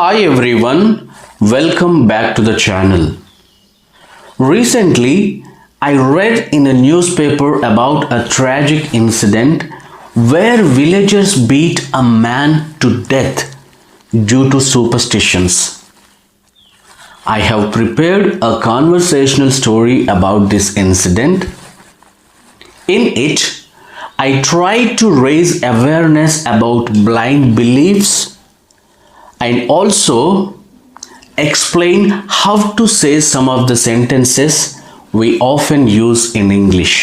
Hi everyone, welcome back to the channel. Recently, I read in a newspaper about a tragic incident where villagers beat a man to death due to superstitions. I have prepared a conversational story about this incident. In it, I tried to raise awareness about blind beliefs and also explain how to say some of the sentences we often use in English.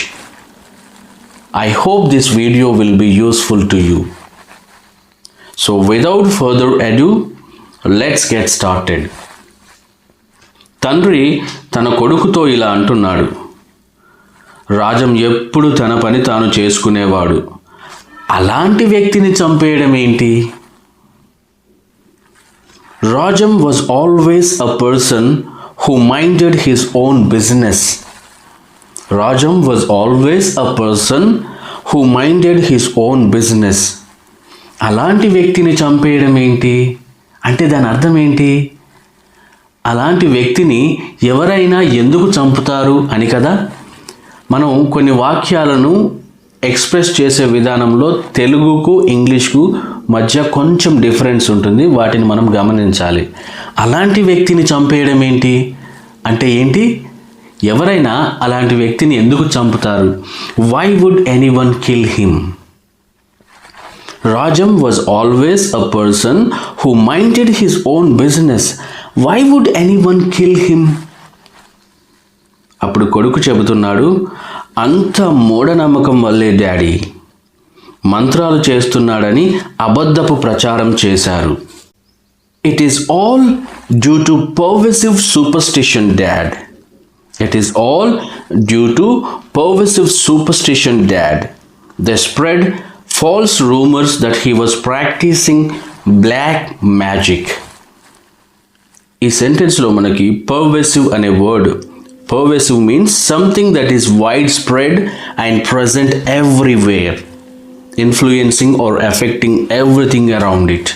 I hope this video will be useful to you. So without further ado, let's get started. తండ్రి తన కొడుకుతో ఇలా అంటున్నాడు. రాజం ఎప్పుడు తన పని తాను చేసుకునేవాడు. అలాంటి వ్యక్తిని చంపేయడం ఏంటి? Rajam was always a person who minded his own business. Rajam was always a person who minded his own business. అలాంటి వ్యక్తిని చంపేయడం ఏంటి అంటే దాని అర్థం ఏంటి? అలాంటి వ్యక్తిని ఎవరైనా ఎందుకు చంపుతారు అని కదా. మనం కొన్ని వాక్యాలను ఎక్స్ప్రెస్ చేసే విధానంలో తెలుగుకు ఇంగ్లీష్కు మధ్య కొంచెం డిఫరెన్స్ ఉంటుంది. వాటిని మనం గమనించాలి. అలాంటి వ్యక్తిని చంపేయడం ఏంటి అంటే ఏంటి? ఎవరైనా అలాంటి వ్యక్తిని ఎందుకు చంపుతారు? Why would anyone kill him? Rajam was always a person who minded his own business. Why would anyone kill him? అప్పుడు కొడుకు చెబుతున్నాడు, అంత మూఢనమ్మకం వల్లే డాడీ. మంత్రాలు చేస్తున్నాడని అబద్ధపు ప్రచారం చేశారు. It is all due to pervasive superstition, Dad. It is all due to pervasive superstition, Dad. They spread false rumors that he was practicing black magic. ఈ సెంటెన్స్లో మనకి pervasive అనే word, pervasive means something that is widespread and present everywhere, influencing or affecting everything around it.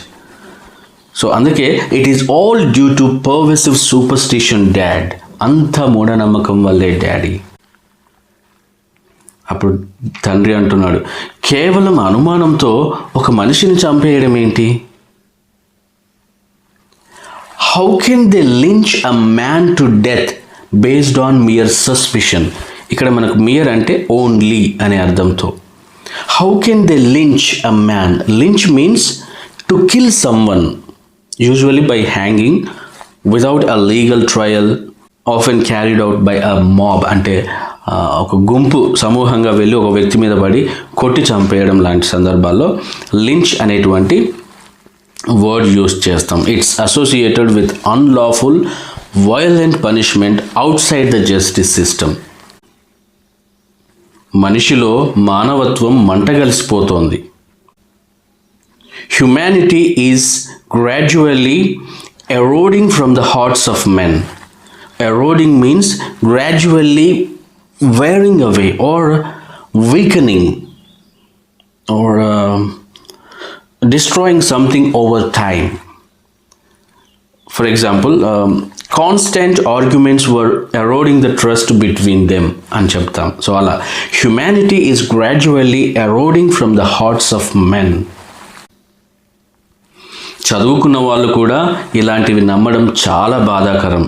So అందుకే it is all due to pervasive superstition, Dad. అంత మూఢనమ్మకం వల్లే daddy. అప్పుడు తండ్రి అంటున్నాడు, కేవలం అనుమానంతో ఒక మనిషిని చంపేయడం ఏంటి? How can they lynch a man to death based on mere suspicion? ఇక్కడ మనకు mere అంటే ఓన్లీ అనే అర్థంతో. How can they lynch a man? Lynch means to kill someone, usually by hanging without a legal trial, often carried out by a mob. అంటే ఒక గుంపు సమూహంగా వెళ్ళి ఒక వ్యక్తి మీద పడి కొట్టి చంపేయడం లాంటి సందర్భాల్లో లించ్ అనేటువంటి వర్డ్ యూస్ చేస్తాం. It's associated with unlawful violent punishment outside the justice system. మనిషిలో మానవత్వం మంటగలిసిపోతోంది. Humanity is gradually eroding from the hearts of men. Eroding means gradually wearing away or weakening or destroying something over time. For example, constant arguments were eroding the trust between them అని చెప్తాం. So అలా humanity is gradually eroding from the hearts of men. చదువుకున్న వాళ్ళు కూడా ఇలాంటివి నమ్మడం చాలా బాధాకరం.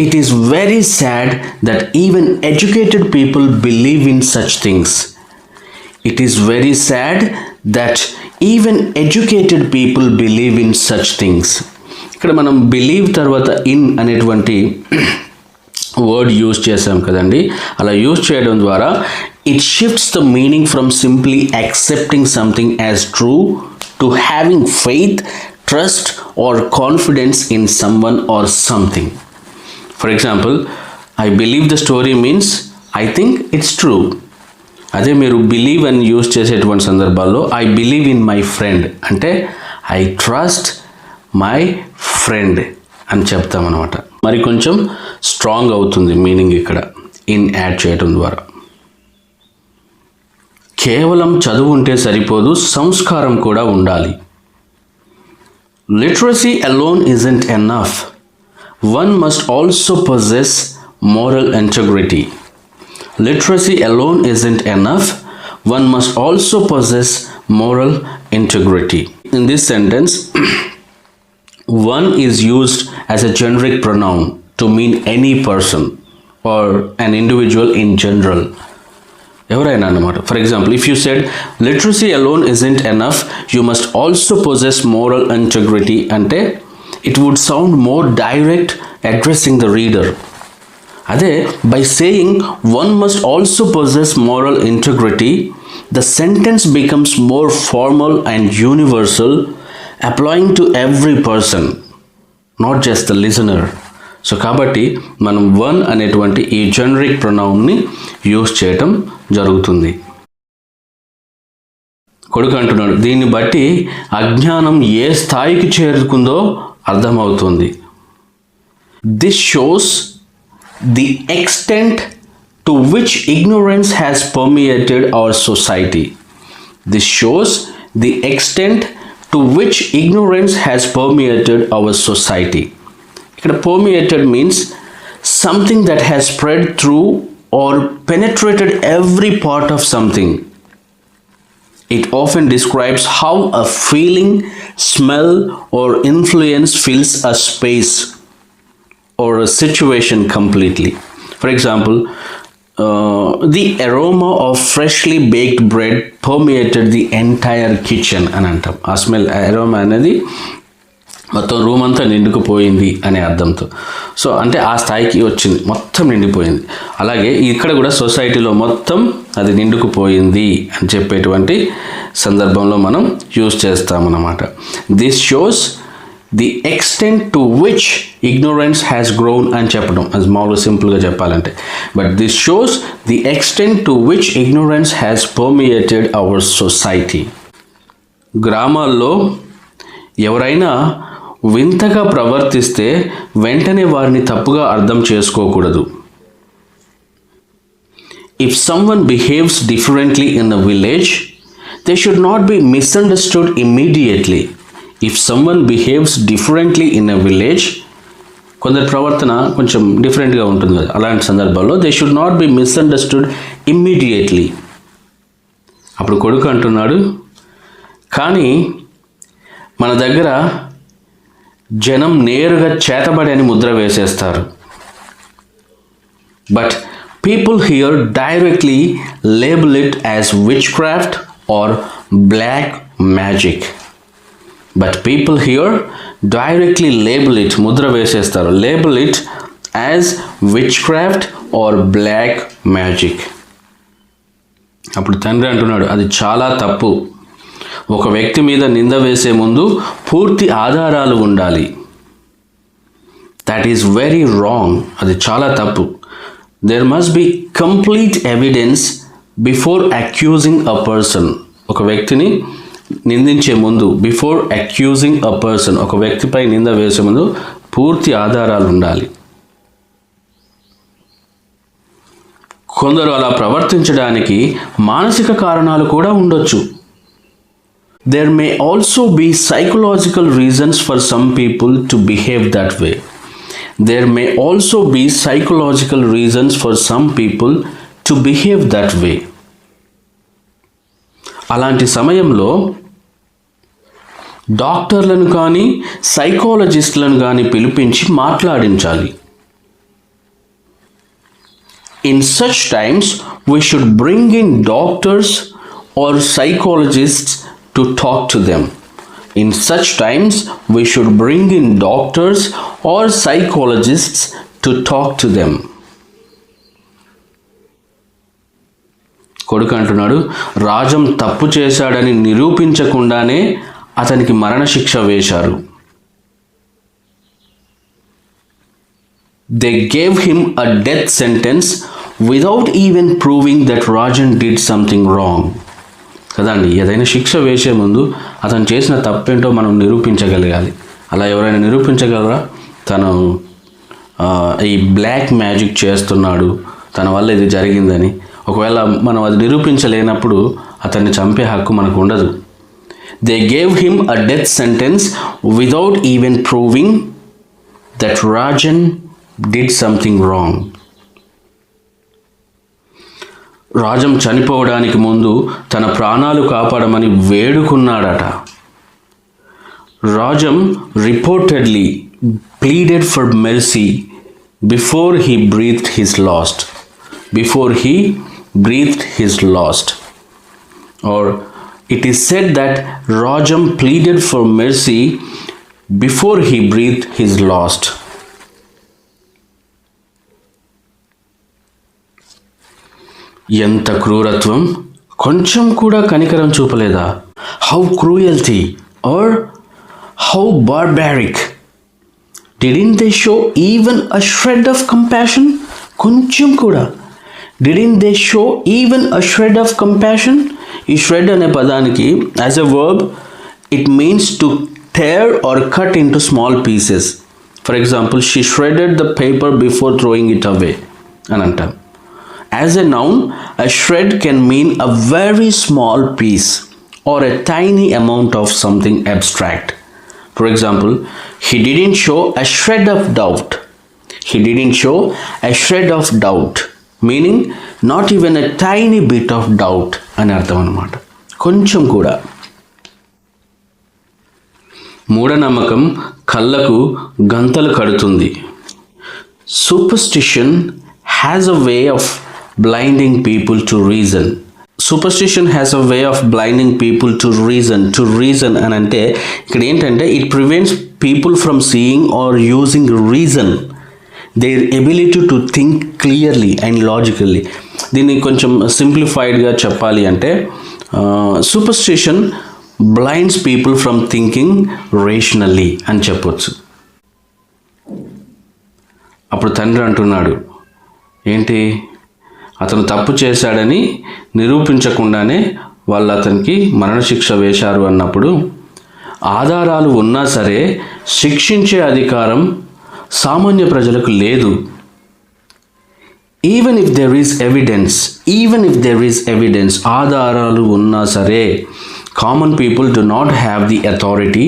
It is very sad that even educated people believe in such things. It is very sad that even educated people believe in such things. ఇక్కడ మనం believe తర్వాత ఇన్ అనేటువంటి వర్డ్ యూజ్ చేసాం కదండి. అలా యూజ్ చేయడం ద్వారా it shifts the meaning from simply accepting something as true to having faith, trust or confidence in someone or something. For example, I believe the story means I think it's true. అదే మీరు believe అని use చేసేటువంటి సందర్భాల్లో I believe in my friend అంటే I trust my friend అని చెప్తామన్నమాట. మరి కొంచెం స్ట్రాంగ్ అవుతుంది మీనింగ్ ఇక్కడ ఇన్ యాడ్ చేయడం ద్వారా. కేవలం చదువు ఉంటే సరిపోదు, సంస్కారం కూడా ఉండాలి. Literacy alone isn't enough. One must also possess moral integrity. Literacy alone isn't enough. One must also possess moral integrity. In this sentence, one is used as a generic pronoun to mean any person or an individual in general. ఎవరైనా అన్నమాట. For example, if you said literacy alone isn't enough, you must also possess moral integrity అంటే it would sound more direct addressing the reader. అదే by saying one must also possess moral integrity, the sentence becomes more formal and universal, applying to every person, not just the listener. So కాబట్టి మనం one అనేటువంటి ఈ generic ప్రొనౌన్ని use చేయటం జరుగుతుంది. కొడుకు అంటున్నాడు, దీన్ని బట్టి అజ్ఞానం ఏ స్థాయికి చేరుకుందో అర్థమవుతుంది. This shows the extent to which ignorance has permeated our society. This shows the extent to which ignorance has permeated our society. ఇక్కడ permeated means something that has spread through or penetrated every part of something. It often describes how a feeling, smell or influence fills a space or a situation completely. For example, the aroma of freshly baked bread permeated the entire kitchen అని అంటాం. ఆ smell aroma అనేది మొత్తం room అంతా నిండుకుపోయింది అనే అర్థంతో. So అంటే ఆ స్థాయికి వచ్చింది, మొత్తం నిండిపోయింది. అలాగే ఇక్కడ కూడా సొసైటీలో మొత్తం అది నిండుకుపోయింది అని చెప్పేటువంటి సందర్భంలో మనం యూజ్ చేస్తామన్నమాట. This shows the extent to which ignorance has grown అని చెప్పడం, అది మామూలుగా సింపుల్గా చెప్పాలంటే. But this shows the extent to which ignorance has permeated our society. గ్రామాల్లో ఎవరైనా వింతగా ప్రవర్తిస్తే వెంటనే వారిని తప్పుగా అర్థం చేసుకోకూడదు. If someone behaves differently in a village, they should not be misunderstood immediately. If someone behaves differently in a village, కొందరి ప్రవర్తన కొంచెం డిఫరెంట్గా ఉంటుంది కదా, అలాంటి సందర్భాల్లో they should not be misunderstood immediately. అప్పుడు కొడుకు అంటున్నాడు, కానీ మన దగ్గర జనం నేరుగా చేతబడి అని ముద్ర వేసేస్తారు. But people here directly label it as witchcraft or black magic. But people here directly label it, ముద్ర వేసేస్తారు, label it as witchcraft or black magic. అప్పుడు తండ్రి అంటున్నాడు, అది చాలా తప్పు. ఒక వ్యక్తి మీద నింద వేసే ముందు పూర్తి ఆధారాలు ఉండాలి. That is very wrong. అది చాలా తప్పు. There must be complete evidence before accusing a person. ఒక వ్యక్తిని నిందించే ముందు, బిఫోర్ అక్యూజింగ్ అ పర్సన్, ఒక వ్యక్తిపై నింద వేసే ముందు పూర్తి ఆధారాలు ఉండాలి. కొందరు అలా ప్రవర్తించడానికి మానసిక కారణాలు కూడా ఉండొచ్చు. There may also be psychological reasons for some people to behave that way. There may also be psychological reasons for some people to behave that way. అలాంటి సమయంలో డాక్టర్లను కానీ సైకాలజిస్టులను కానీ పిలిపించి మాట్లాడించాలి. In such times, we should bring in doctors or psychologists to talk to them. In such times, we should bring in doctors or psychologists to talk to them. కొడుకు అంటున్నాడు, రాజం తప్పు చేశాడని నిరూపించకుండానే అతనికి మరణశిక్ష వేశారు. They gave him a death sentence without even proving that Rajan did something wrong. కదండి, ఏదైనా శిక్ష వేసే ముందు అతను చేసిన తప్పేంటో మనం నిరూపించగలగాలి. అలా ఎవరైనా నిరూపించగలరా? తను ఈ బ్లాక్ మ్యాజిక్ చేస్తున్నాడు, తన వల్ల ఇది జరిగిందని. ఒకవేళ మనం అది నిరూపించలేనప్పుడు అతన్ని చంపే హక్కు మనకు ఉండదు. They gave him a death sentence without even proving that Rajan did something wrong. Rajam చనిపోవడానికి ముందు తన ప్రాణాలు కాపాడమని వేడుకున్నాడట. Rajam reportedly pleaded for mercy before he breathed his last. Or it is said that Rajam pleaded for mercy before he breathed his last. ఎంత క్రూరత్వం, కొంచెం కూడా కనికరం చూపలేదా? How cruelty or how barbaric. Didn't they show even a shred of compassion? కొంచెం కూడా. Didn't they show even a shred of compassion? ఈ shred అనే పదానికి as a verb it means to tear or cut into small pieces. For example, she shredded the paper before throwing it away అని అంటాం. As a noun, a shred can mean a very small piece or a tiny amount of something abstract. For example, he didn't show a shred of doubt. Meaning not even a tiny bit of doubt అని అర్థం అన్నమాట. కొంచెం కూడా. మూఢనమ్మకం కళ్ళకు గంతలు కడుతుంది. Superstition has a way of blinding people to reason. To reason అని అంటే ఇక్కడ ఏంటంటే it prevents people from seeing or using reason, their ability to think clearly and logically. దీన్ని కొంచెం సింప్లిఫైడ్గా చెప్పాలి అంటే superstition blinds people from thinking rationally అని చెప్పొచ్చు. అప్పుడు తండ్రి అంటున్నాడు, ఏంటి, అతను తప్పు చేశాడని నిరూపించకుండానే వాళ్ళు అతనికి మరణశిక్ష వేశారు అన్నప్పుడు ఆధారాలు ఉన్నా సరే శిక్షించే అధికారం సామాన్య ప్రజలకు లేదు. even if there is evidence, ఆధారాలు ఉన్నా సరే common people do not have the authority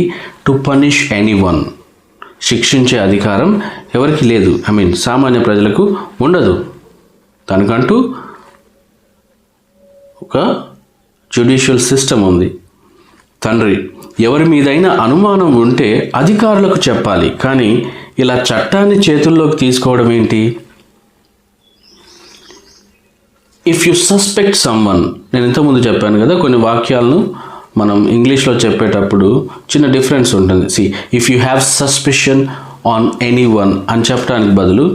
to punish anyone. శిక్షించే అధికారం ఎవరికి లేదు. సామాన్య ప్రజలకు ఉండదు. దానికంటూ ఒక జ్యుడిషియల్ సిస్టమ్ ఉంది. తండ్రి ఎవరి మీదైనా అనుమానం ఉంటే అధికారులకు చెప్పాలి, కానీ ఇలా చట్టాన్ని చేతుల్లోకి తీసుకోవడం ఏంటి? ఇఫ్ యు సస్పెక్ట్ సమ్వన్, నేను ఇంతకుముందు చెప్పాను కదా, కొన్ని వాక్యాలను మనం ఇంగ్లీష్లో చెప్పేటప్పుడు చిన్న డిఫరెన్స్ ఉంటుంది. If you have suspicion on any one అని చెప్పడానికి బదులు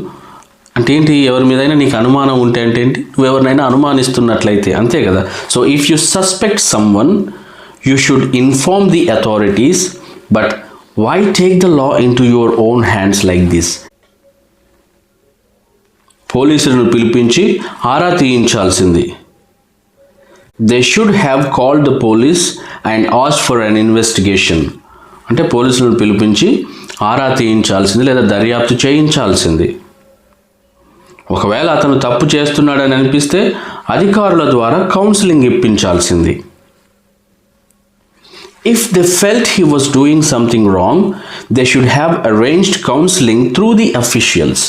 అంటే ఏంటి, ఎవరి మీదైనా నీకు అనుమానం ఉంటే అంటే ఏంటి, నువ్వు ఎవరినైనా అనుమానిస్తున్నట్లయితే, అంతే కదా. So if you suspect someone you should inform the authorities, but why take the law into your own hands like this? పోలీసులను పిలిపించి ఆరా తీయించాల్సింది. They should have called the police and ask for an investigation. అంటే పోలీసులను పిలిపించి ఆరా తీయించాల్సింది లేదా దర్యాప్తు చేయించాల్సింది. ఒకవేళ అతను తప్పు చేస్తున్నాడని అనిపిస్తే అధికారుల ద్వారా counselling ఇప్పించాల్సింది. If they felt he was doing something wrong, they should have arranged counseling through the officials.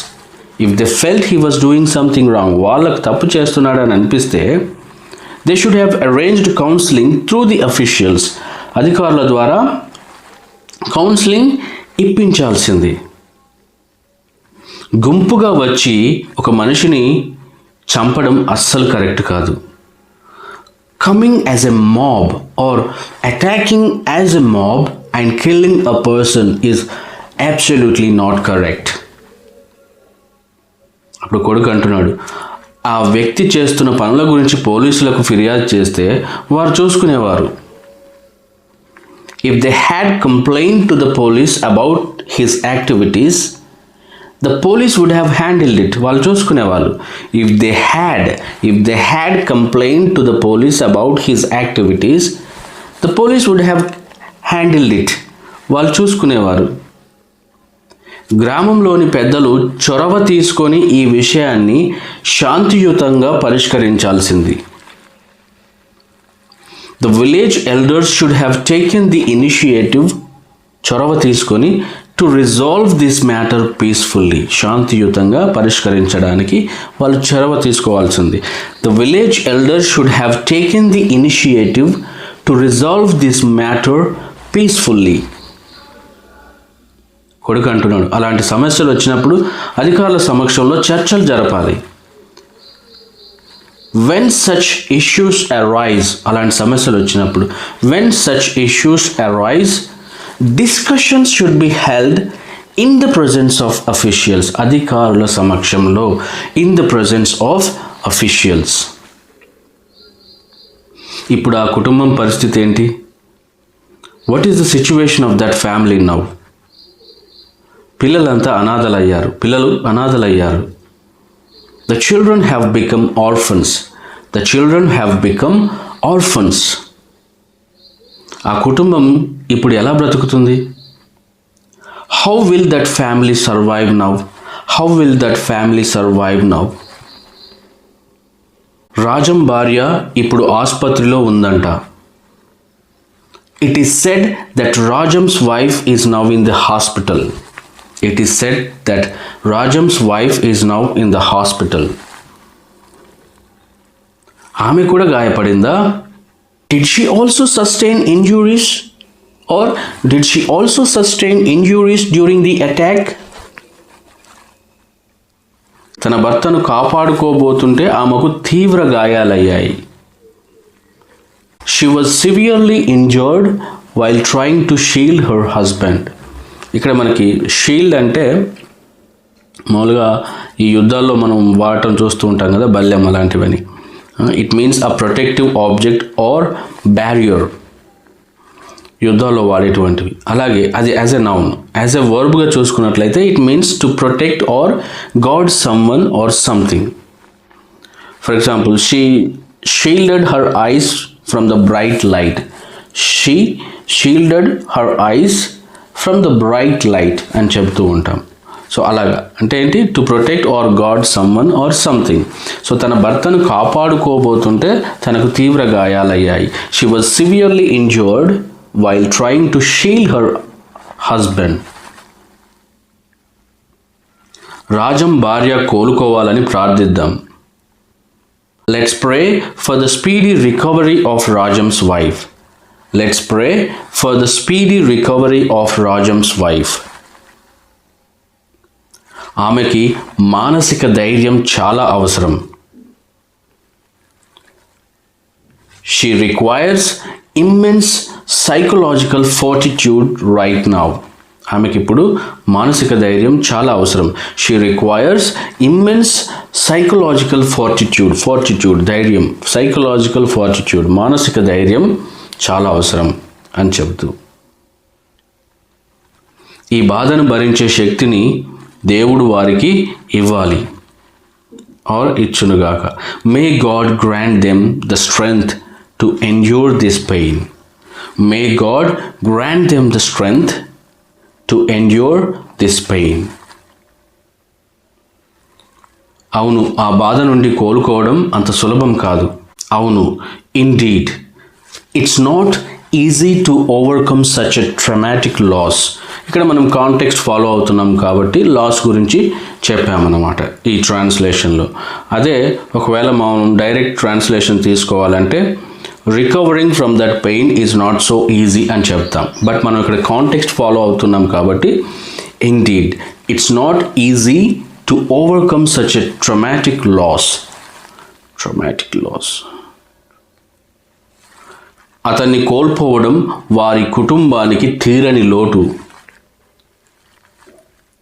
If they felt he was doing something wrong, వాళ్ళకు తప్పు చేస్తున్నాడని అనిపిస్తే they should have arranged counseling through the officials. అధికారుల ద్వారా counselling ఇప్పించాల్సింది. గుంపుగా వచ్చి ఒక మనిషిని చంపడం అస్సలు కరెక్ట్ కాదు. Coming as a mob or attacking as a mob and killing a person is absolutely not correct. అప్పుడు కొడుకు అంటున్నాడు, ఆ వ్యక్తి చేస్తున్న పనుల గురించి పోలీసులకు ఫిర్యాదు చేస్తే వారు చూసుకునేవారు. If they had complaint to the police about his activities, the police would have handled it. వాళ్ళు చూసుకునేవాళ్ళు. if they had complained to the police about his activities, the police would have handled it. వాళ్ళు చూసుకునేవారు. గ్రామంలోని పెద్దలు చొరవ తీసుకొని ఈ విషయాన్ని శాంతియుతంగా పరిష్కరించాల్సింది. The village elders should have taken the initiative, చొరవ తీసుకొని, to resolve this matter peacefully, శాంతియుతంగా పరిష్కరించడానికి వాళ్ళు చొరవ తీసుకోవాల్సింది. The village elders should have taken the initiative to resolve this matter peacefully. కొడుకు అంటున్నాడు, అలాంటి సమస్యలు వచ్చినప్పుడు అధికారుల సమక్షంలో చర్చలు జరపాలి. వెన్ సచ్ ఇష్యూస్ అరైజ్, అలాంటి సమస్యలు వచ్చినప్పుడు, when such issues arise, discussions should be held in the presence of officials, అధికారుల సమక్షంలో, in the presence of officials. ఇప్పుడు ఆ కుటుంబం పరిస్థితి ఏంటి? What is the situation of that family now? పిల్లలు అనాథలయ్యారు. The children have become orphans. The children have become orphans. ఆ కుటుంబం ఇప్పుడు ఎలా బ్రతుకుతుంది? How will that family survive now? How will that family survive now? Rajam భార్య ఇప్పుడు ఆసుపత్రిలో ఉందంట. It is said that Rajam's wife is now in the hospital. It is said that Rajam's wife is now in the hospital. ఆమె కూడా గాయపడిందా? Did she also sustain injuries? Or did she also sustain injuries during the attack? తన భర్తను కాపాడుకోబోతుంటే ఆమెకు తీవ్ర గాయాలయ్యాయి. She was severely injured while trying to shield her husband. ఇక్కడ మనకి shield అంటే మామూలుగా ఈ యుద్ధాల్లో మనం వాడటం చూస్తూ ఉంటాం కదా, బల్యం అలాంటివని. It means a protective object or barrier, యుద్ధాల్లో వాడేటువంటివి. అలాగే అది as a noun, as a వర్బ్గా చూసుకున్నట్లయితే it means to protect or guard someone or something. For example, she shielded her eyes from the bright light. She shielded her eyes from the bright light అని చెప్తూ ఉంటాం. So అలాగా అంటే ఏంటి? To protect or guard someone or something. So తన భర్తను కాపాడుకోబోతుంటే తనకు తీవ్ర గాయాలయ్యాయి. She was severely injured while trying to shield her husband. Rajam భార్య కోలుకోవాలని ప్రార్థిద్దాం. Let's pray for the speedy recovery of Rajam's wife. Let's pray for the speedy recovery of Rajam's wife. ఆమెకి మానసిక ధైర్యం చాలా అవసరం. She requires immense psychological fortitude right now. ఆమెకి ఇప్పుడు మానసిక ధైర్యం చాలా అవసరం. She requires immense psychological fortitude, ధైర్యం, psychological fortitude, మానసిక ధైర్యం చాలా అవసరం అని చెబుతూ, ఈ బాధను భరించే శక్తిని దేవుడు వారికి ఇవ్వాలి ఆర్ ఇచ్చునుగాక. May God grant them the strength to endure this pain. May God grant them the strength to endure this pain. అవును, ఆ బాధ నుండి కోలుకోవడం అంత సులభం కాదు. అవును, indeed it's not easy to overcome such a traumatic loss. ఇక్కడ మనం కాంటెక్స్ట్ ఫాలో అవుతున్నాం కాబట్టి లాస్ గురించి చెప్పామన్నమాట ఈ ట్రాన్స్లేషన్లో. అదే ఒకవేళ మనం డైరెక్ట్ ట్రాన్స్లేషన్ తీసుకోవాలంటే recovering from that pain is not so easy అని చెప్తాం. బట్ మనం ఇక్కడ కాంటెక్స్ట్ ఫాలో అవుతున్నాం కాబట్టి indeed it's not easy to overcome such a traumatic loss. అతన్ని కోల్పోవడం వారి కుటుంబానికి తీరని లోటు.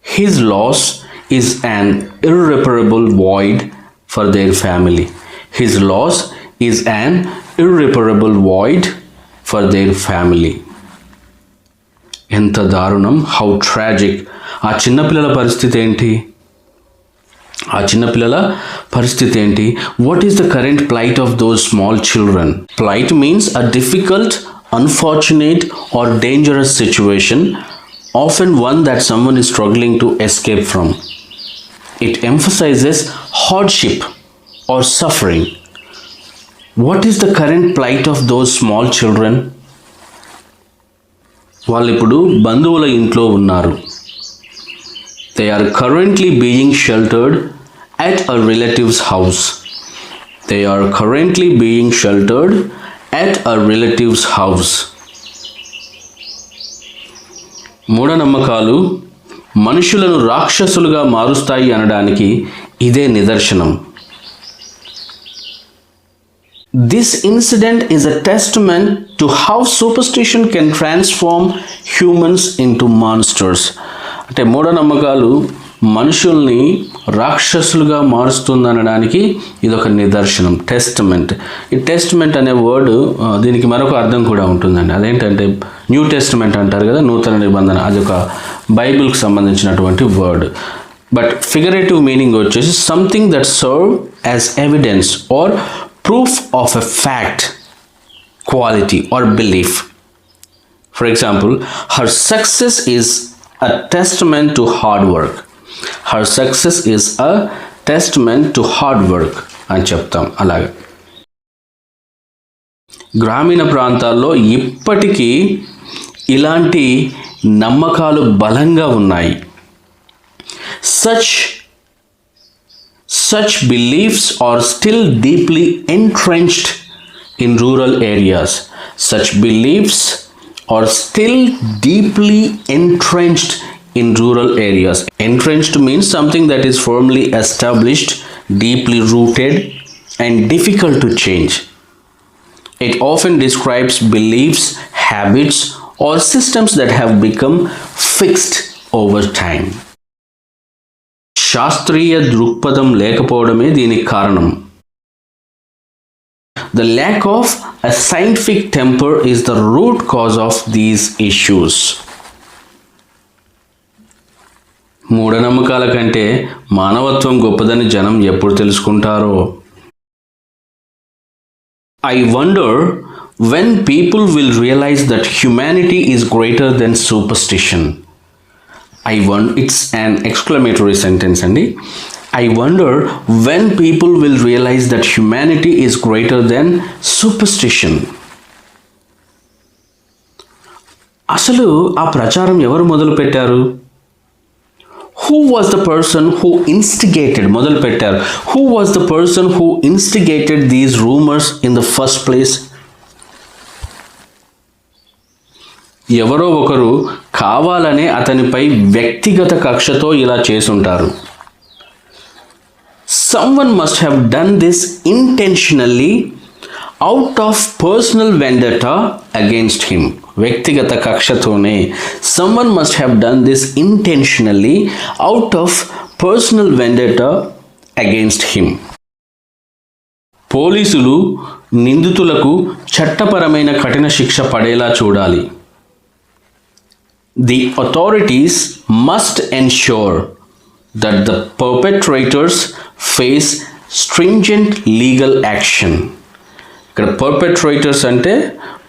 His loss is an irreparable void for their family. His loss is an irreparable void for their family. ఎంత దారుణం, హౌ ట్రాజిక్. ఆ చిన్నపిల్లల పరిస్థితి ఏంటి? What is the current plight of those small children? Plight means a difficult, unfortunate or dangerous situation, often one that someone is struggling to escape from. It emphasizes hardship or suffering. What is the current plight of those small children? వాళ్ళు ఇప్పుడు బంధువుల ఇంట్లో ఉన్నారు. They are currently being sheltered at a relative's house. They are currently being sheltered at a relative's house. మూఢనమ్మకాలు మనుషులను రాక్షసులుగా మారుస్తాయి అనడానికి ఇదే నిదర్శనం. This incident is a testament to how superstition can transform humans into monsters. అంటే మూఢనమ్మకాలు మనుషుల్ని రాక్షసులుగా మారుస్తుందనడానికి ఇదొక నిదర్శనం. టెస్టమెంట్, ఈ టెస్టమెంట్ అనే వర్డ్ దీనికి మరొక అర్థం కూడా ఉంటుందండి. అదేంటంటే న్యూ టెస్టమెంట్ అంటారు కదా, నూతన నిబంధన, అది ఒక బైబిల్కి సంబంధించినటువంటి వర్డ్. బట్ ఫిగరేటివ్ మీనింగ్ వచ్చేసి something that serve as evidence are proof of a fact, quality or belief. For example, her success is a testament to hard work. Her success is a testament to hard work అని చెప్తాం. అలాగే గ్రామీణ ప్రాంతాల్లో ఇప్పటికీ ఇలాంటి నమ్మకాలు బలంగా ఉన్నాయి. Such beliefs are still deeply entrenched in rural areas. Such beliefs are still deeply entrenched in rural areas. Entrenched means something that is firmly established, deeply rooted, and difficult to change. It often describes beliefs, habits, or systems that have become fixed over time. శాస్త్రీయ దృక్పథం లేకపోవడమే దీనికి కారణం. The lack of a scientific temper is the root cause of these issues. మూఢనమ్మకాల కంటే మానవత్వం గొప్పదని జనం ఎప్పుడు తెలుసుకుంటారో. I wonder when people will realize that humanity is greater than superstition. It's an exclamatory sentence అండి. I wonder when people will realize that humanity is greater than superstition. అసలు ఆ ప్రచారం ఎవరు మొదలు పెట్టారు? Who was the person who instigated? మొదలు పెట్టారు. Who was the person who instigated these rumors in the first place? ఎవరో ఒకరు కావాలనే అతనిపై వ్యక్తిగత కక్షతో ఇలా చేసుంటారు. Someone must have done this intentionally out of personal vendetta against him. వ్యక్తిగత కక్షతోనే. Someone must have done this intentionally out of personal vendetta against him. పోలీసులు నిందితులకు చట్టపరమైన కఠిన శిక్ష పడేలా చూడాలి. The authorities must ensure that the perpetrators face stringent legal action. ఇక్కడ perpetrators అంటే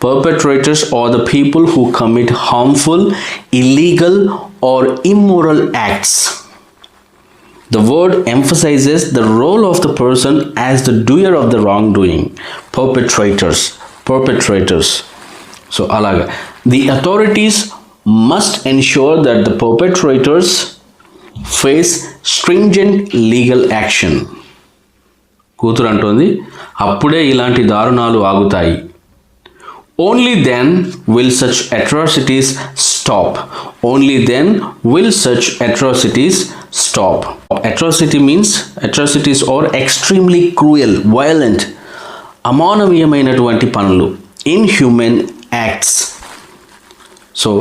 perpetrators are the people who commit harmful, illegal or immoral acts. The word emphasizes the role of the person as the doer of the wrongdoing. Perpetrators. So అలాగా the authorities must ensure that the perpetrators face stringent legal action. కూతురు అంటోంది, అప్పుడే ఇలాంటి దారుణాలు ఆగుతాయి. Only then will such atrocities stop. Only then will such atrocities stop. Atrocity means atrocities are extremely cruel, violent, అమానవీయమైనటువంటి పనులు, inhuman acts. So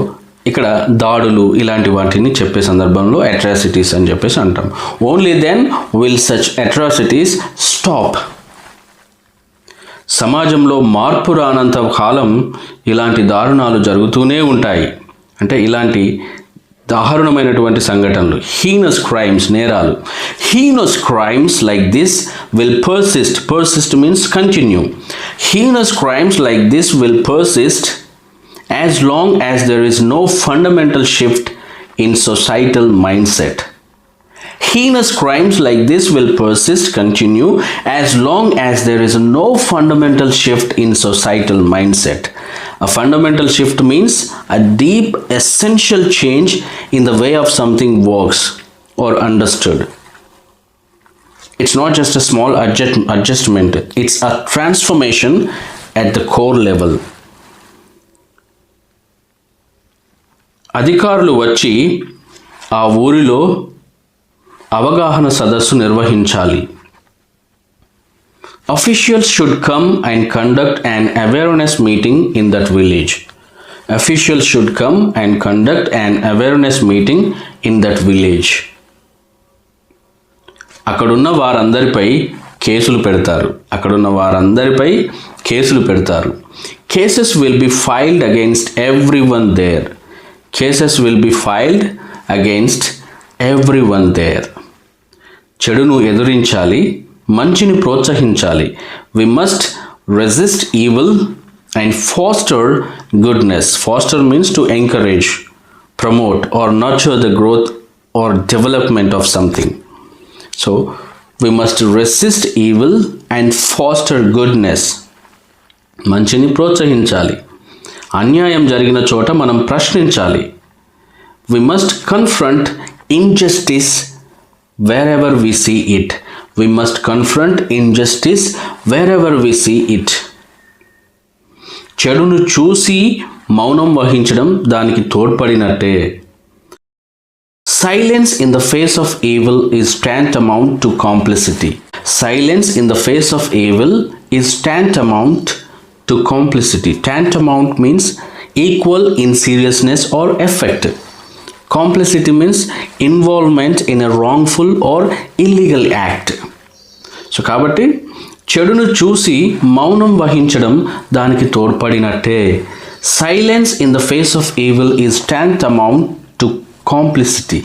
ఇక్కడ దాడులు ఇలాంటి వాటిని చెప్పే సందర్భంలో అట్రాసిటీస్ అని చెప్పేసి అంటాం. Only then will such atrocities stop. సమాజంలో మార్పు రానంత కాలం ఇలాంటి దారుణాలు జరుగుతూనే ఉంటాయి. అంటే ఇలాంటి దారుణమైనటువంటి సంఘటనలు, హీనస్ క్రైమ్స్, నేరాలు, heinous crimes like this will persist means continue. Heinous crimes like this will persist as long as there is no fundamental shift in societal mindset. Heinous crimes like this will continue as long as there is no fundamental shift in societal mindset. A fundamental shift means a deep, essential change in the way of something works or understood. It's not just a small adjustment, it's a transformation at the core level. అధికారులు వచ్చి ఆ ఊరిలో అవగాహన సదస్సు నిర్వహించాలి. Officials should come and conduct an awareness meeting in that village. Officials should come and conduct an awareness meeting in that village. అక్కడున్న వారందరిపై కేసులు పెడతారు. Cases will be filed against everyone there. Cases will be filed against everyone there. చెడును ఎదురించాలి, మంచిని ప్రోత్సహించాలి. We must resist evil and foster goodness. Foster means to encourage, promote or nurture the growth or development of something. So we must resist evil and foster goodness. మంచిని ప్రోత్సహించాలి. అన్యాయం జరిగిన చోట మనం ప్రశ్నించాలి. We must confront injustice wherever we see it. We must confront injustice wherever we see it. చెడును చూసి మౌనం వహించడం దానికి తోడ్పడినట్టే. Silence in the face of evil is tantamount to complicity. Silence in the face of evil is tantamount to complicity. Tantamount means equal in seriousness or effect. Complicity means involvement in a wrongful or illegal act. So కాబట్టి చెడును చూసి మౌనం వహించడం దానికి తోడ్పడినట్టే. Silence in the face of evil is tantamount to complicity.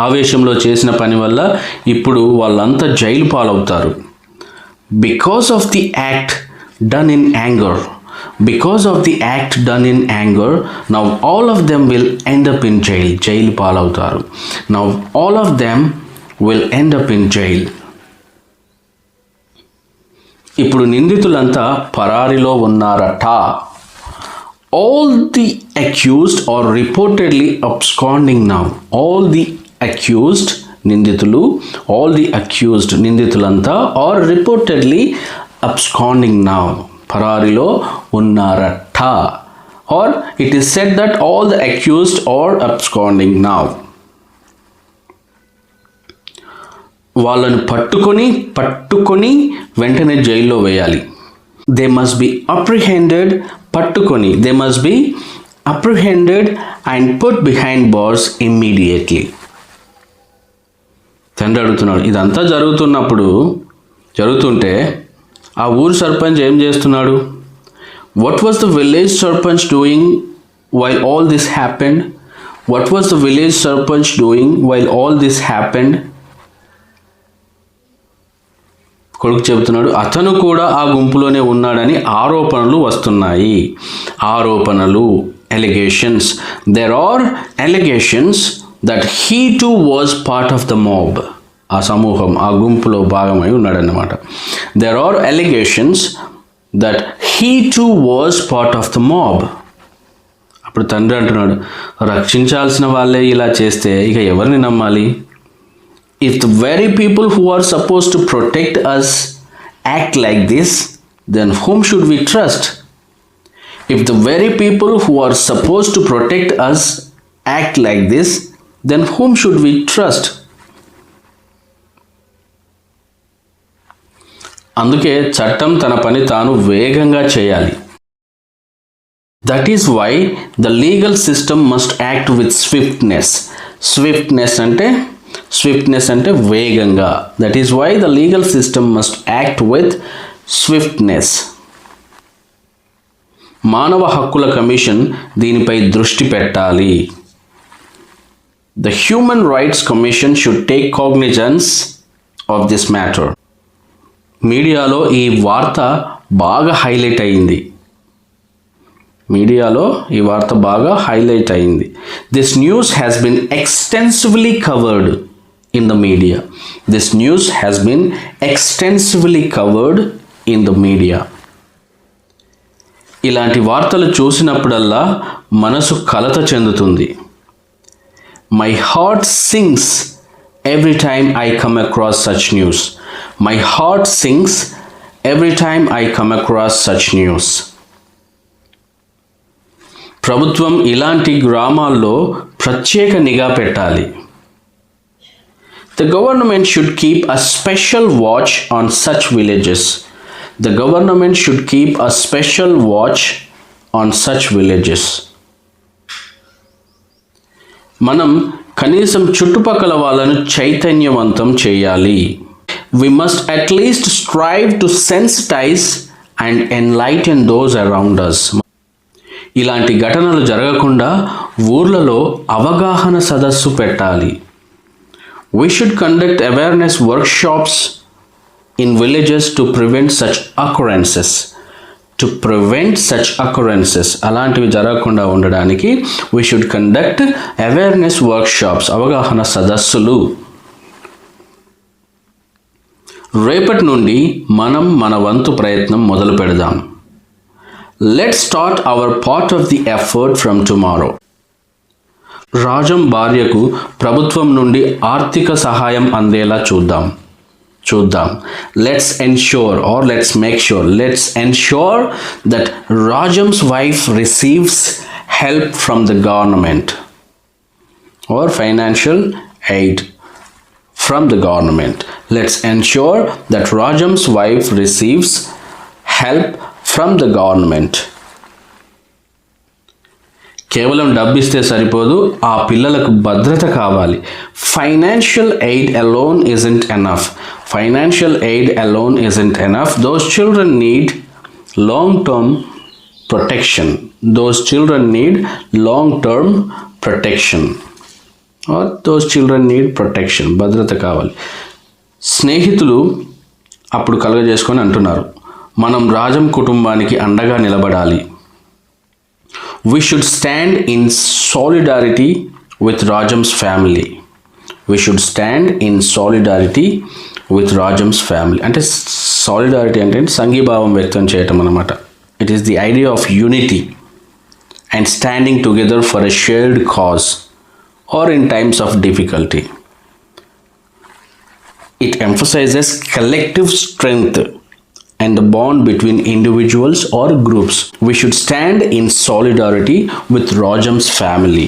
ఆవేశంలో చేసిన పని వల్ల ఇప్పుడు వాళ్ళంతా జైలు పాలవుతారు. Because of the act done in anger. Because of the act done in anger, now all of them will end up in jail. Jail పాలవుతారు. Now all of them will end up in jail. ఇప్పుడు నిందితులంతా పరారిలో ఉన్నారట. All the accused are reportedly absconding now. All the accused నిందితులు, all the accused నిందితులంతా are reportedly absconding now. పరారిలో ఉన్నారట. Or it is said that all the accused are absconding now. వాళ్ళను పట్టుకొని వెంటనే జైల్లో వేయాలి. They must be apprehended. They must be apprehended and put behind bars immediately. తండ్రి అడుగుతున్నాడు, ఇదంతా జరుగుతుంటే ఆ ఊరు సర్పంచ్ ఏం చేస్తున్నాడు? What was the village sarpanch doing while all this happened? What was the village sarpanch doing while all this happened? కొడుకు చెబుతున్నాడు, అతను కూడా ఆ గుంపులోనే ఉన్నాడని ఆరోపణలు వస్తున్నాయి. allegations. There are allegations that he too was part of the mob. ఆ సమూహం, ఆ గుంపులో భాగమై ఉన్నాడన్నమాట. There are allegations that he too was part of the mob. అప్పుడు తండ్రి అంటున్నాడు, రక్షించాల్సిన వాళ్ళే ఇలా చేస్తే ఇక ఎవరిని నమ్మాలి? If the very people who are supposed to protect us act like this, then whom should we trust? If the very people who are supposed to protect us act like this, then whom should we trust? అందుకే చట్టం తన పని తాను వేగంగా చేయాలి. That is why the legal system must act with swiftness. Swiftness అంటే వేగంగా. That is why the legal system must act with swiftness. మానవ హక్కుల కమిషన్ దీనిపై దృష్టి పెట్టాలి. The Human Rights Commission should take cognizance of this matter. మీడియాలో ఈ వార్త బాగా హైలైట్ అయింది. This news has been extensively covered in the media. This news has been extensively covered in the media. ఇలాంటి వార్తలు చూసినప్పుడల్లా మనసు కలత చెందుతుంది. My heart sinks every time I come across such news. My heart sinks every time I come across such news. ప్రభుత్వం ఇలాంటి గ్రామాల్లో ప్రత్యేక నిఘా పెట్టాలి. The government should keep a special watch on such villages. The government should keep a special watch on such villages. మనం కనీసం చుట్టుపక్కల వాళ్ళను చైతన్యవంతం చేయాలి. We must at least strive to sensitize and enlighten those around us. ఇలాంటి ఘటనలు జరగకుండా ఊర్లలో అవగాహన సదస్సు పెట్టాలి. We should conduct awareness workshops in villages to prevent such occurrences. To prevent such occurrences. అలాంటివి జరగకుండా ఉండడానికి we should conduct awareness workshops. అవగాహన సదస్సులు. రేపటి నుండి మనం మన వంతు ప్రయత్నం మొదలు పెడదాం. Let's start our part of the effort from tomorrow. Rajam భార్యకు ప్రభుత్వం నుండి ఆర్థిక సహాయం అందేలా చూద్దాం. Let's ensure or let's make sure. Let's ensure that Rajam's wife receives help from the government or financial aid from the government. Let's ensure that Rajam's wife receives help from the government. కేవలం డబ్బిస్తే సరిపోదు, ఆ పిల్లలకు భద్రత కావాలి. Financial aid alone isn't enough. Financial aid alone isn't enough. Those children need long-term protection. Those children need long-term protection. Or those children need protection. భద్రత కావాలి. స్నేహితులు అప్పుడు కలుగజేసుకొని అంటున్నారు, మనం రాజం కుటుంబానికి అండగా నిలబడాలి. We should stand in solidarity with Rajam's family. We should stand in solidarity with Rajam's family. అంటే సాలిడారిటీ అంటే సంఘీభావం వ్యక్తం చేయటం అన్నమాట. It is the idea of unity and standing together for a shared cause or in times of difficulty. It emphasizes collective strength and the bond between individuals or groups. We should stand in solidarity with Rajam's family.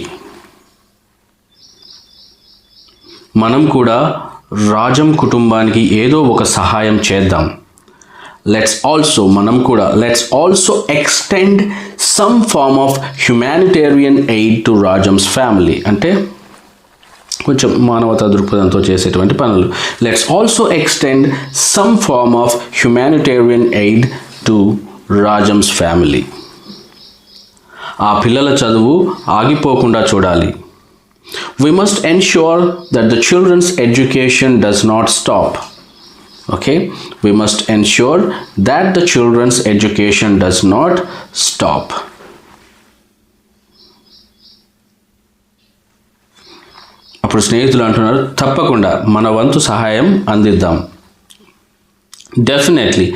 మనం కూడా రాజం కుటుంబానికి ఏదో ఒక సహాయం చేద్దాం. Let's also extend some form of humanitarian aid to Rajam's family. అంటే కొంచెం మానవతా దృక్పథంతో చేసేటువంటి పనులు. Let's also extend some form of humanitarian aid to Rajam's family. ఆ పిల్లల చదువు ఆగిపోకుండా చూడాలి. We must ensure that the children's education does not stop. Okay? We must ensure that the children's education does not stop. అప్పుడు స్నేహితులు అంటున్నారు, తప్పకుండా మన వంతు సహాయం అందిద్దాం. Definitely.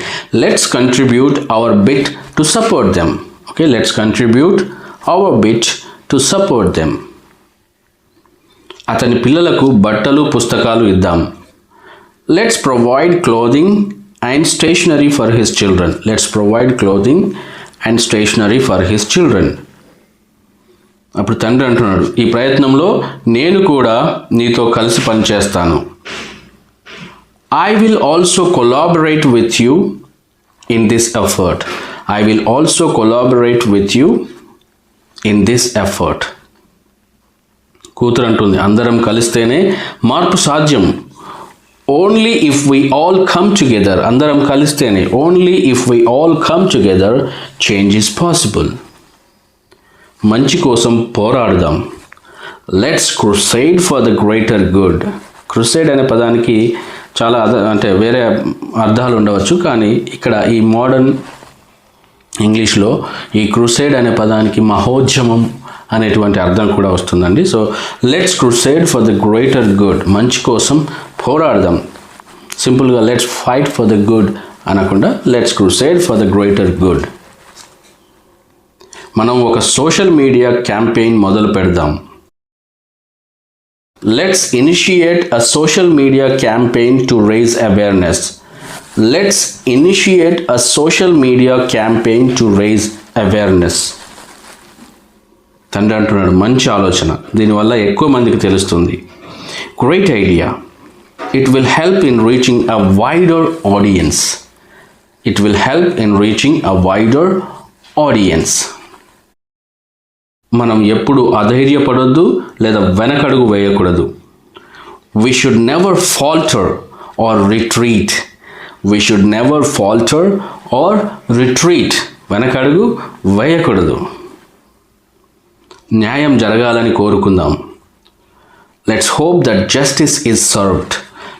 Let's contribute our bit to support them. Okay? Let's contribute our bit to support them. అతని పిల్లలకు బట్టలు పుస్తకాలు ఇద్దాం. Let's provide clothing and stationery for his children. Let's provide clothing and stationery for his children. అప్పుడు తండ్రి అంటున్నాడు, ఈ ప్రయత్నంలో నేను కూడా నీతో కలిసి పనిచేస్తాను. I will also collaborate with you in this effort. I will also collaborate with you in this effort. కూతురు అంటుంది, అందరం కలిస్తేనే మార్పు సాధ్యం. Only if we all come together. అందరం కలిస్తేనే. Only if we all come together, change is possible. మంచి కోసం పోరాడదాం. Let's crusade for the greater good. క్రుసేడ్ అనే పదానికి చాలా అంటే వేరే అర్థాలు ఉండవచ్చు, కానీ ఇక్కడ ఈ మోడర్న్ ఇంగ్లీష్లో ఈ క్రుసేడ్ అనే పదానికి మహోద్యమం అనేటువంటి అర్థం కూడా వస్తుందండి. So let's crusade for the greater good, మంచి కోసం పోరాడదాం. సింపుల్గా let's fight for the good అనకుండా let's crusade for the greater good. మనం ఒక సోషల్ మీడియా క్యాంపెయిన్ మొదలు పెడదాం. Let's initiate a social media campaign to raise awareness. Let's initiate a social media campaign to raise awareness. తండ్రి అంటున్నాడు, మంచి ఆలోచన, దీనివల్ల ఎక్కువ మందికి తెలుస్తుంది. Great idea. It will help in reaching a wider audience. It will help in reaching a wider audience. మనం ఎప్పుడు అధైర్యపడొద్దు లేదా వెనకడుగు వేయకూడదు. We should never falter or retreat. We should never falter or retreat. వెనకడుగు వేయకూడదు. న్యాయం జరగాలని కోరుకుందాం. Let's hope that justice is served.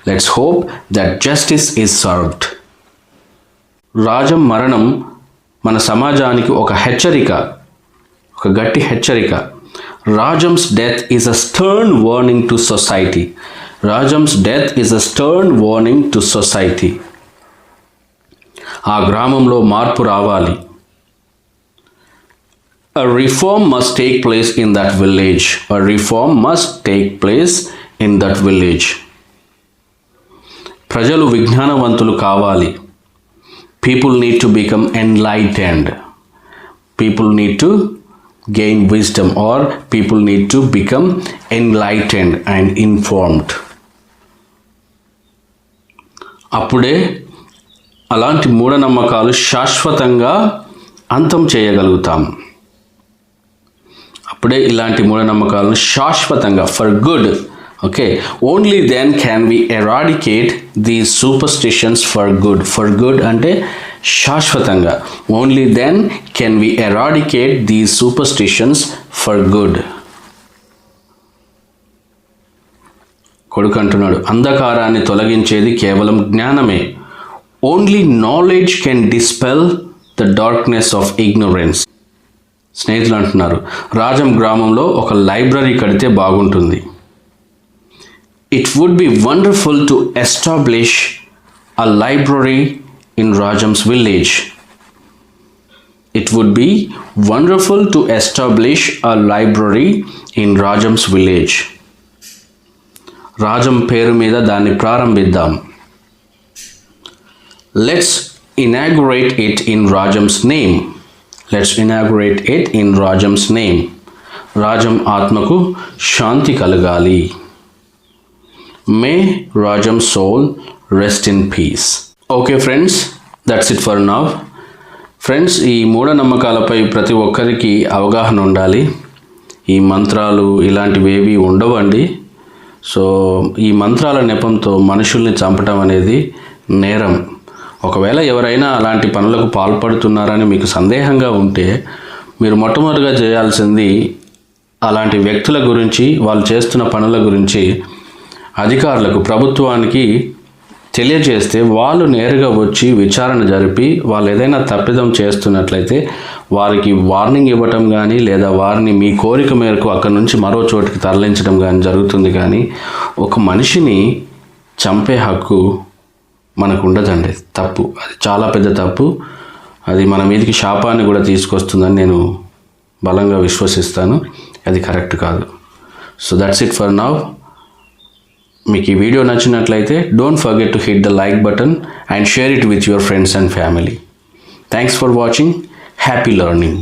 Let's hope that justice is served. Rajam మరణం మన సమాజానికి ఒక హెచ్చరిక, ఒక గట్టి హెచ్చరిక. Rajam's death is a stern warning to society. Rajam's death is a stern warning to society. ఆ గ్రామంలో మార్పు రావాలి. A reform must take place in that village. A reform must take place in that village. ప్రజలు విజ్ఞానవంతులు కావాలి. People need to become enlightened. People need to gain wisdom, or people need to become enlightened and informed. అప్పుడే అలాంటి మూఢనమ్మకాలు శాశ్వతంగా అంతం చేయగలుగుతాం. అప్పుడే ఇలాంటి మూఢనమ్మకాలను శాశ్వతంగా for good, okay, only then can we eradicate these superstitions for good. For good అంటే శాశ్వతంగా. Only then can we eradicate these superstitions for good. కొడుకు అంటున్నాడు, అంధకారాన్ని తొలగించేది కేవలం జ్ఞానమే. Only knowledge can dispel the darkness of ignorance. స్నేహితులు అంటున్నారు, రాజం గ్రామంలో ఒక లైబ్రరీ కడితే బాగుంటుంది. It would be wonderful to establish a library in Rajam's village. It would be wonderful to establish a library in Rajam's village. Rajam పేరు మీద దాన్ని ప్రారంభిద్దాం. Let's inaugurate it in Rajam's name. Let's inaugurate it in Rajam's name. Rajam ఆత్మకు శాంతి కలగాలి. May Rajam's soul rest in peace. Okay friends, that's it for now. Friends, ఈ మూఢనమ్మకాలపై ప్రతి ఒక్కరికి అవగాహన ఉండాలి. ఈ మంత్రాలు ఇలాంటివి ఏవి ఉండవండి. సో ఈ మంత్రాల నెపంతో మనుషుల్ని చంపడం అనేది నేరం. ఒకవేళ ఎవరైనా అలాంటి పనులకు పాల్పడుతున్నారని మీకు సందేహంగా ఉంటే మీరు మొట్టమొదటిగా చేయాల్సింది అలాంటి వ్యక్తుల గురించి, వాళ్ళు చేస్తున్న పనుల గురించి అధికారులకు, ప్రభుత్వానికి తెలియజేస్తే వాళ్ళు నేరుగా వచ్చి విచారణ జరిపి వాళ్ళు ఏదైనా తప్పిదం చేస్తున్నట్లయితే వారికి వార్నింగ్ ఇవ్వటం కానీ లేదా వారిని మీ కోరిక మేరకు అక్కడి నుంచి మరో చోటికి తరలించడం కానీ జరుగుతుంది. కానీ ఒక మనిషిని చంపే హక్కు మనకు ఉండదండి. తప్పు, అది చాలా పెద్ద తప్పు. అది మన మీదకి శాపాన్ని కూడా తీసుకొస్తుందని నేను బలంగా విశ్వసిస్తాను. అది కరెక్ట్ కాదు. So that's it for now. మీకు ఈ వీడియో నచ్చినట్లయితే don't forget to hit the like button and share it with your friends and family. Thanks for watching. Happy learning.